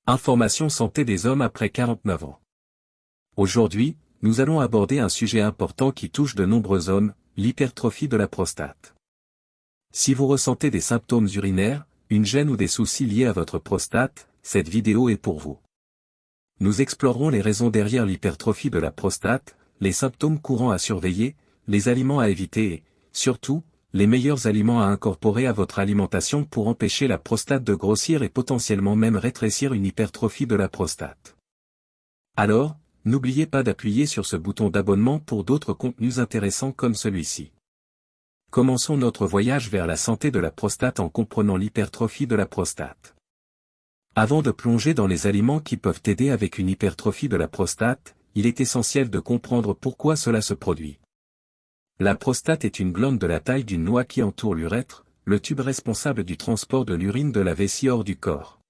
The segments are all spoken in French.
Information santé des hommes après 49 ans. Aujourd'hui, nous allons aborder un sujet important qui touche de nombreux hommes, l'hypertrophie de la prostate. Si vous ressentez des symptômes urinaires, une gêne ou des soucis liés à votre prostate, cette vidéo est pour vous. Nous explorerons les raisons derrière l'hypertrophie de la prostate, les symptômes courants à surveiller, les aliments à éviter et, surtout, les meilleurs aliments à incorporer à votre alimentation pour empêcher la prostate de grossir et potentiellement même rétrécir une hypertrophie de la prostate. Alors, n'oubliez pas d'appuyer sur ce bouton d'abonnement pour d'autres contenus intéressants comme celui-ci. Commençons notre voyage vers la santé de la prostate en comprenant l'hypertrophie de la prostate. Avant de plonger dans les aliments qui peuvent aider avec une hypertrophie de la prostate, il est essentiel de comprendre pourquoi cela se produit. La prostate est une glande de la taille d'une noix qui entoure l'urètre, le tube responsable du transport de l'urine de la vessie hors du corps.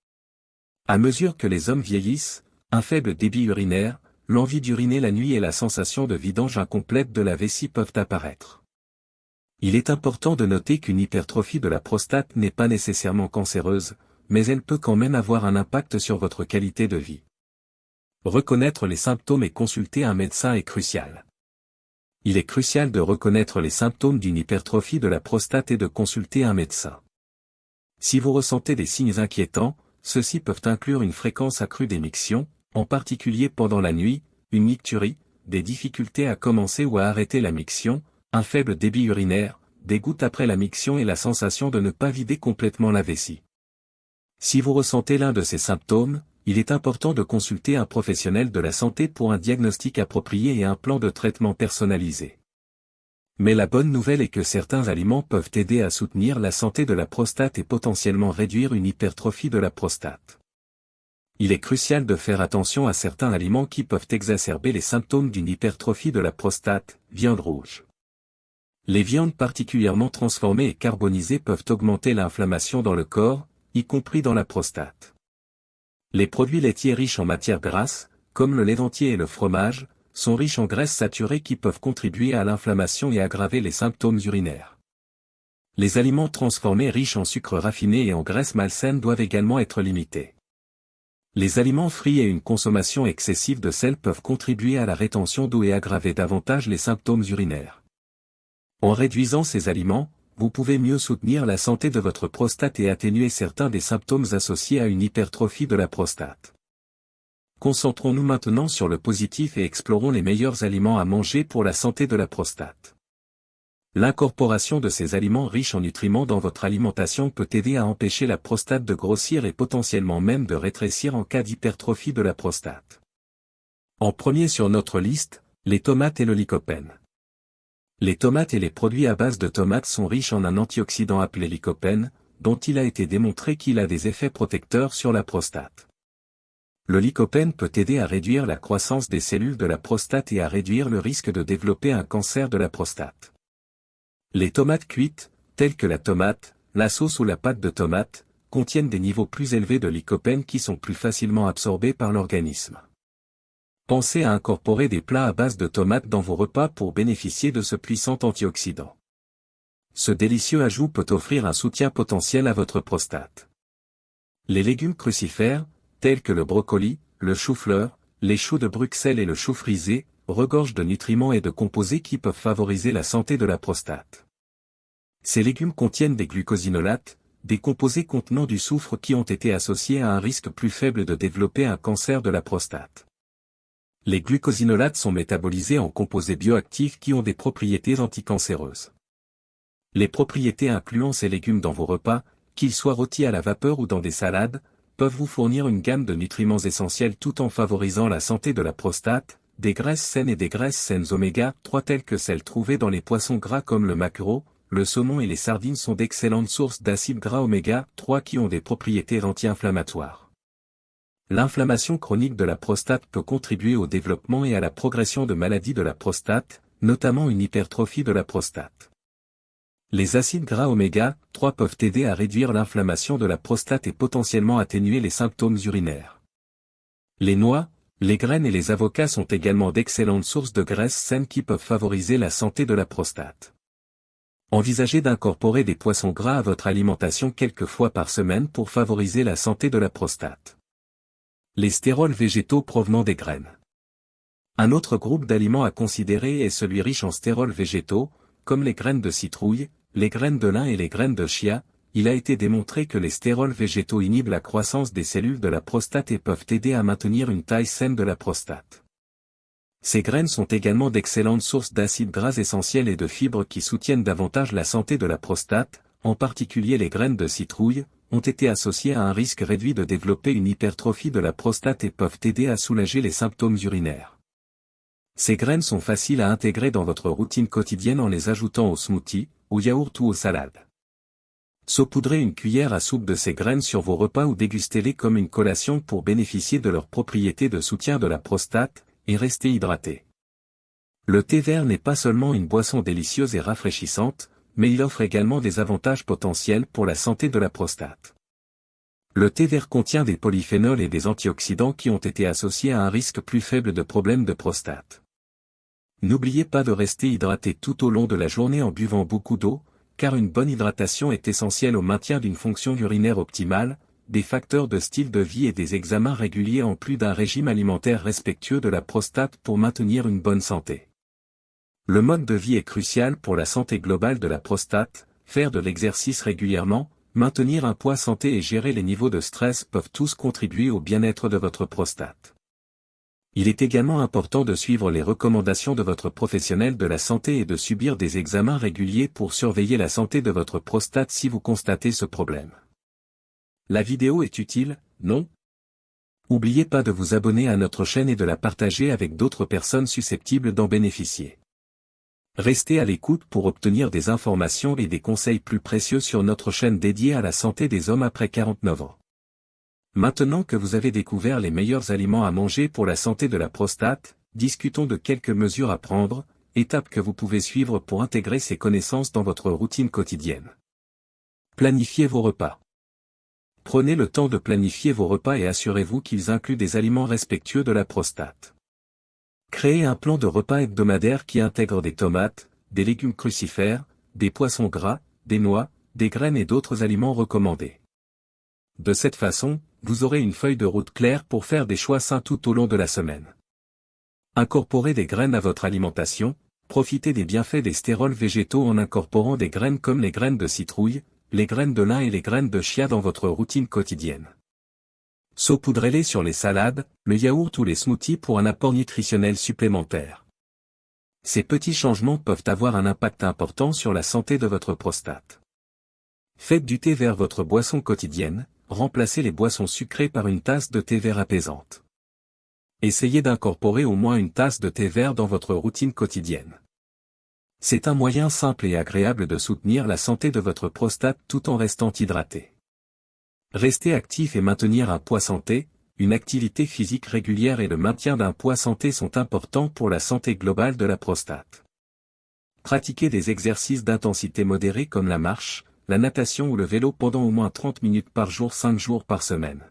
À mesure que les hommes vieillissent, un faible débit urinaire, l'envie d'uriner la nuit et la sensation de vidange incomplète de la vessie peuvent apparaître. Il est important de noter qu'une hypertrophie de la prostate n'est pas nécessairement cancéreuse, mais elle peut quand même avoir un impact sur votre qualité de vie. Reconnaître les symptômes et consulter un médecin est crucial. Il est crucial de reconnaître les symptômes d'une hypertrophie de la prostate et de consulter un médecin. Si vous ressentez des signes inquiétants, ceux-ci peuvent inclure une fréquence accrue d'émictions, en particulier pendant la nuit, une nicturie, des difficultés à commencer ou à arrêter la miction, un faible débit urinaire, des gouttes après la miction et la sensation de ne pas vider complètement la vessie. Si vous ressentez l'un de ces symptômes, il est important de consulter un professionnel de la santé pour un diagnostic approprié et un plan de traitement personnalisé. Mais la bonne nouvelle est que certains aliments peuvent aider à soutenir la santé de la prostate et potentiellement réduire une hypertrophie de la prostate. Il est crucial de faire attention à certains aliments qui peuvent exacerber les symptômes d'une hypertrophie de la prostate, viande rouge. Les viandes particulièrement transformées et carbonisées peuvent augmenter l'inflammation dans le corps, y compris dans la prostate. Les produits laitiers riches en matières grasses, comme le lait entier et le fromage, sont riches en graisses saturées qui peuvent contribuer à l'inflammation et aggraver les symptômes urinaires. Les aliments transformés riches en sucre raffiné et en graisses malsaines doivent également être limités. Les aliments frits et une consommation excessive de sel peuvent contribuer à la rétention d'eau et aggraver davantage les symptômes urinaires. En réduisant ces aliments, vous pouvez mieux soutenir la santé de votre prostate et atténuer certains des symptômes associés à une hypertrophie de la prostate. Concentrons-nous maintenant sur le positif et explorons les meilleurs aliments à manger pour la santé de la prostate. L'incorporation de ces aliments riches en nutriments dans votre alimentation peut aider à empêcher la prostate de grossir et potentiellement même de rétrécir en cas d'hypertrophie de la prostate. En premier sur notre liste, les tomates et le lycopène. Les tomates et les produits à base de tomates sont riches en un antioxydant appelé lycopène, dont il a été démontré qu'il a des effets protecteurs sur la prostate. Le lycopène peut aider à réduire la croissance des cellules de la prostate et à réduire le risque de développer un cancer de la prostate. Les tomates cuites, telles que la tomate, la sauce ou la pâte de tomate, contiennent des niveaux plus élevés de lycopène qui sont plus facilement absorbés par l'organisme. Pensez à incorporer des plats à base de tomates dans vos repas pour bénéficier de ce puissant antioxydant. Ce délicieux ajout peut offrir un soutien potentiel à votre prostate. Les légumes crucifères, tels que le brocoli, le chou-fleur, les choux de Bruxelles et le chou frisé, regorgent de nutriments et de composés qui peuvent favoriser la santé de la prostate. Ces légumes contiennent des glucosinolates, des composés contenant du soufre qui ont été associés à un risque plus faible de développer un cancer de la prostate. Les glucosinolates sont métabolisés en composés bioactifs qui ont des propriétés anticancéreuses. Les propriétés incluant ces légumes dans vos repas, qu'ils soient rôtis à la vapeur ou dans des salades, peuvent vous fournir une gamme de nutriments essentiels tout en favorisant la santé de la prostate, des graisses saines et des graisses saines oméga 3 telles que celles trouvées dans les poissons gras comme le maquereau, le saumon et les sardines sont d'excellentes sources d'acides gras oméga 3 qui ont des propriétés anti-inflammatoires. L'inflammation chronique de la prostate peut contribuer au développement et à la progression de maladies de la prostate, notamment une hypertrophie de la prostate. Les acides gras oméga 3 peuvent aider à réduire l'inflammation de la prostate et potentiellement atténuer les symptômes urinaires. Les noix, les graines et les avocats sont également d'excellentes sources de graisses saines qui peuvent favoriser la santé de la prostate. Envisagez d'incorporer des poissons gras à votre alimentation quelques fois par semaine pour favoriser la santé de la prostate. Les stérols végétaux provenant des graines. Un autre groupe d'aliments à considérer est celui riche en stérols végétaux, comme les graines de citrouille, les graines de lin et les graines de chia. Il a été démontré que les stérols végétaux inhibent la croissance des cellules de la prostate et peuvent aider à maintenir une taille saine de la prostate. Ces graines sont également d'excellentes sources d'acides gras essentiels et de fibres qui soutiennent davantage la santé de la prostate, en particulier les graines de citrouille, ont été associées à un risque réduit de développer une hypertrophie de la prostate et peuvent aider à soulager les symptômes urinaires. Ces graines sont faciles à intégrer dans votre routine quotidienne en les ajoutant au smoothie, au yaourt ou aux salades. Saupoudrez une cuillère à soupe de ces graines sur vos repas ou dégustez-les comme une collation pour bénéficier de leurs propriétés de soutien de la prostate, et restez hydraté. Le thé vert n'est pas seulement une boisson délicieuse et rafraîchissante, mais il offre également des avantages potentiels pour la santé de la prostate. Le thé vert contient des polyphénols et des antioxydants qui ont été associés à un risque plus faible de problèmes de prostate. N'oubliez pas de rester hydraté tout au long de la journée en buvant beaucoup d'eau, car une bonne hydratation est essentielle au maintien d'une fonction urinaire optimale, des facteurs de style de vie et des examens réguliers en plus d'un régime alimentaire respectueux de la prostate pour maintenir une bonne santé. Le mode de vie est crucial pour la santé globale de la prostate, faire de l'exercice régulièrement, maintenir un poids santé et gérer les niveaux de stress peuvent tous contribuer au bien-être de votre prostate. Il est également important de suivre les recommandations de votre professionnel de la santé et de subir des examens réguliers pour surveiller la santé de votre prostate si vous constatez ce problème. La vidéo est utile, non? N'oubliez pas de vous abonner à notre chaîne et de la partager avec d'autres personnes susceptibles d'en bénéficier. Restez à l'écoute pour obtenir des informations et des conseils plus précieux sur notre chaîne dédiée à la santé des hommes après 49 ans. Maintenant que vous avez découvert les meilleurs aliments à manger pour la santé de la prostate, discutons de quelques mesures à prendre, étapes que vous pouvez suivre pour intégrer ces connaissances dans votre routine quotidienne. Planifiez vos repas. Prenez le temps de planifier vos repas et assurez-vous qu'ils incluent des aliments respectueux de la prostate. Créez un plan de repas hebdomadaire qui intègre des tomates, des légumes crucifères, des poissons gras, des noix, des graines et d'autres aliments recommandés. De cette façon, vous aurez une feuille de route claire pour faire des choix sains tout au long de la semaine. Incorporez des graines à votre alimentation, profitez des bienfaits des stérols végétaux en incorporant des graines comme les graines de citrouille, les graines de lin et les graines de chia dans votre routine quotidienne. Saupoudrez-les sur les salades, le yaourt ou les smoothies pour un apport nutritionnel supplémentaire. Ces petits changements peuvent avoir un impact important sur la santé de votre prostate. Faites du thé vert votre boisson quotidienne, remplacez les boissons sucrées par une tasse de thé vert apaisante. Essayez d'incorporer au moins une tasse de thé vert dans votre routine quotidienne. C'est un moyen simple et agréable de soutenir la santé de votre prostate tout en restant hydraté. Rester actif et maintenir un poids santé, une activité physique régulière et le maintien d'un poids santé sont importants pour la santé globale de la prostate. Pratiquez des exercices d'intensité modérée comme la marche, la natation ou le vélo pendant au moins 30 minutes par jour 5 jours par semaine.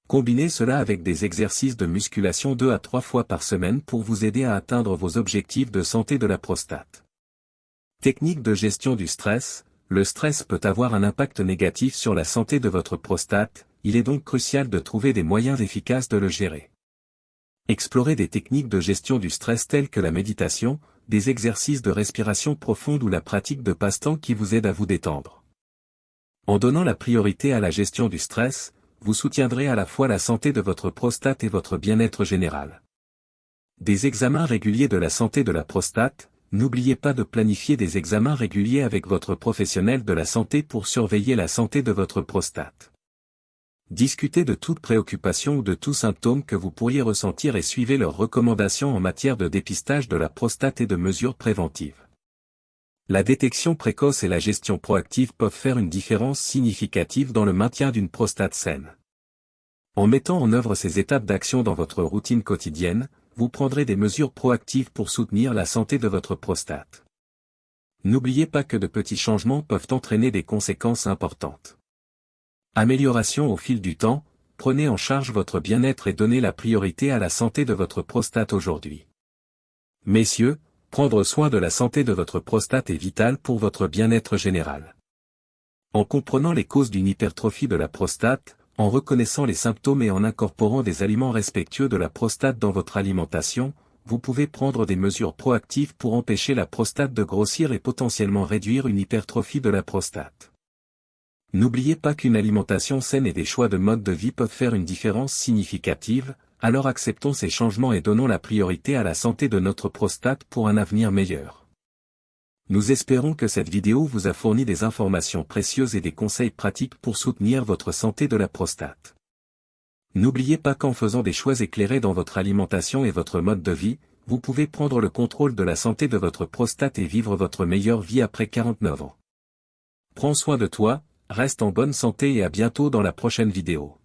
Combinez cela avec des exercices de musculation 2 à 3 fois par semaine pour vous aider à atteindre vos objectifs de santé de la prostate. Technique de gestion du stress. Le stress peut avoir un impact négatif sur la santé de votre prostate, il est donc crucial de trouver des moyens efficaces de le gérer. Explorez des techniques de gestion du stress telles que la méditation, des exercices de respiration profonde ou la pratique de passe-temps qui vous aident à vous détendre. En donnant la priorité à la gestion du stress, vous soutiendrez à la fois la santé de votre prostate et votre bien-être général. Des examens réguliers de la santé de la prostate. N'oubliez pas de planifier des examens réguliers avec votre professionnel de la santé pour surveiller la santé de votre prostate. Discutez de toute préoccupation ou de tout symptôme que vous pourriez ressentir et suivez leurs recommandations en matière de dépistage de la prostate et de mesures préventives. La détection précoce et la gestion proactive peuvent faire une différence significative dans le maintien d'une prostate saine. En mettant en œuvre ces étapes d'action dans votre routine quotidienne, vous prendrez des mesures proactives pour soutenir la santé de votre prostate. N'oubliez pas que de petits changements peuvent entraîner des conséquences importantes. Amélioration au fil du temps, prenez en charge votre bien-être et donnez la priorité à la santé de votre prostate aujourd'hui. Messieurs, prendre soin de la santé de votre prostate est vital pour votre bien-être général. En comprenant les causes d'une hypertrophie de la prostate, En reconnaissant les symptômes et en incorporant des aliments respectueux de la prostate dans votre alimentation, vous pouvez prendre des mesures proactives pour empêcher la prostate de grossir et potentiellement réduire une hypertrophie de la prostate. N'oubliez pas qu'une alimentation saine et des choix de mode de vie peuvent faire une différence significative, alors acceptons ces changements et donnons la priorité à la santé de notre prostate pour un avenir meilleur. Nous espérons que cette vidéo vous a fourni des informations précieuses et des conseils pratiques pour soutenir votre santé de la prostate. N'oubliez pas qu'en faisant des choix éclairés dans votre alimentation et votre mode de vie, vous pouvez prendre le contrôle de la santé de votre prostate et vivre votre meilleure vie après 49 ans. Prends soin de toi, reste en bonne santé et à bientôt dans la prochaine vidéo.